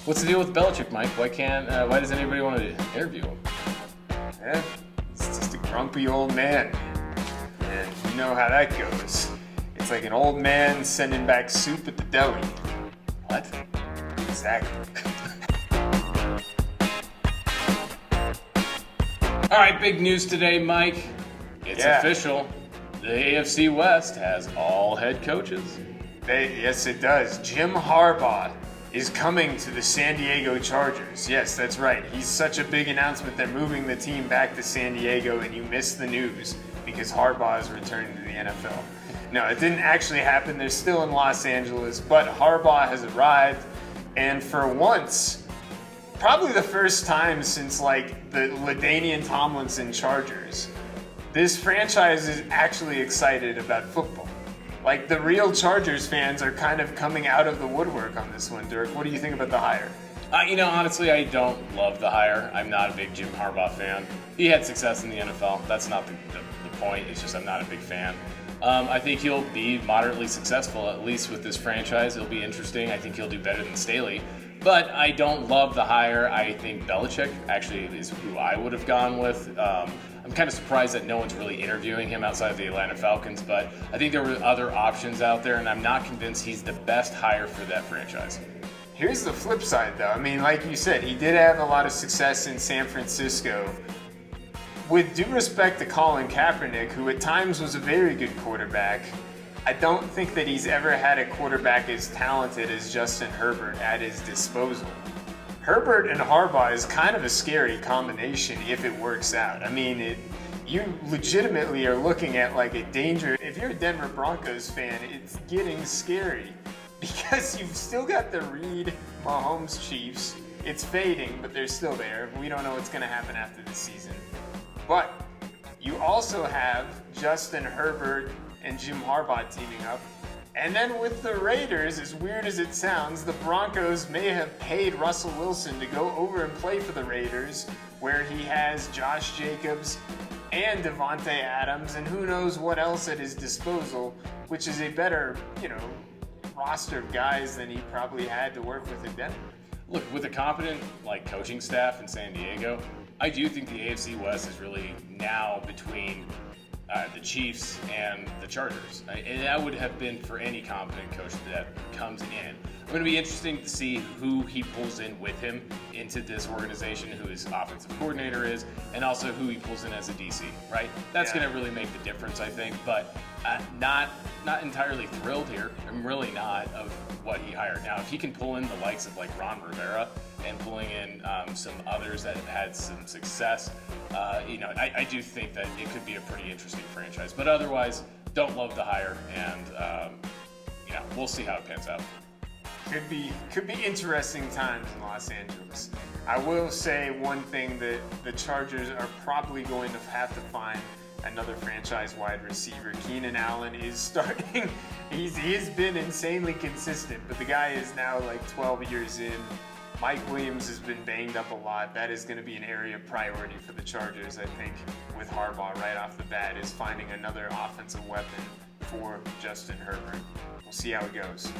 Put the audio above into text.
What's the deal with Belichick, Mike? Why does anybody want to interview him? Yeah, he's just a grumpy old man. And you know how that goes. It's like an old man sending back soup at the deli. What? Exactly. All right, big news today, Mike. It's official. The AFC West has all head coaches. Yes, it does. Jim Harbaugh is coming to the San Diego Chargers. Yes, that's right. He's such a big announcement. They're moving the team back to San Diego, and you missed the news because Harbaugh is returning to the NFL. No, it didn't actually happen. They're still in Los Angeles, but Harbaugh has arrived, and for once, probably the first time since like the LaDainian Tomlinson Chargers, this franchise is actually excited about football. Like, the real Chargers fans are kind of coming out of the woodwork on this one. Dirk, what do you think about the hire? Honestly, I don't love the hire. I'm not a big Jim Harbaugh fan. He had success in the NFL. That's not the point. It's just I'm not a big fan. I think he'll be moderately successful, at least with this franchise. It'll be interesting. I think he'll do better than Staley. But I don't love the hire. I think Belichick actually is who I would have gone with. I'm kind of surprised that no one's really interviewing him outside of the Atlanta Falcons, but I think there were other options out there, and I'm not convinced he's the best hire for that franchise. Here's the flip side, though. I mean, like you said, he did have a lot of success in San Francisco. With due respect to Colin Kaepernick, who at times was a very good quarterback, I don't think that he's ever had a quarterback as talented as Justin Herbert at his disposal. Herbert and Harbaugh is kind of a scary combination if it works out. I mean, you legitimately are looking at like a danger. If you're a Denver Broncos fan, it's getting scary because you've still got the Reid Mahomes Chiefs. It's fading, but they're still there. We don't know what's going to happen after the season. But you also have Justin Herbert and Jim Harbaugh teaming up. And then with the Raiders, as weird as it sounds, the Broncos may have paid Russell Wilson to go over and play for the Raiders, where he has Josh Jacobs and Devontae Adams, and who knows what else at his disposal, which is a better, roster of guys than he probably had to work with in Denver. Look, with a competent coaching staff in San Diego, I do think the AFC West is really now between the Chiefs and the Chargers. And that would have been for any competent coach that comes in. It's going to be interesting to see who he pulls in with him into this organization, who his offensive coordinator is, and also who he pulls in as a DC, right? That's going to really make the difference, I think. But not entirely thrilled here. I'm really not of what he hired. Now, if he can pull in the likes of Ron Rivera and pulling in some others that have had some success, I do think that it could be a pretty interesting franchise. But otherwise, don't love the hire, and we'll see how it pans out. Could be interesting times in Los Angeles. I will say one thing, that the Chargers are probably going to have to find another franchise wide receiver. Keenan Allen is starting. He has been insanely consistent, but the guy is now 12 years in. Mike Williams has been banged up a lot. That is going to be an area of priority for the Chargers, I think, with Harbaugh right off the bat, is finding another offensive weapon for Justin Herbert. We'll see how it goes.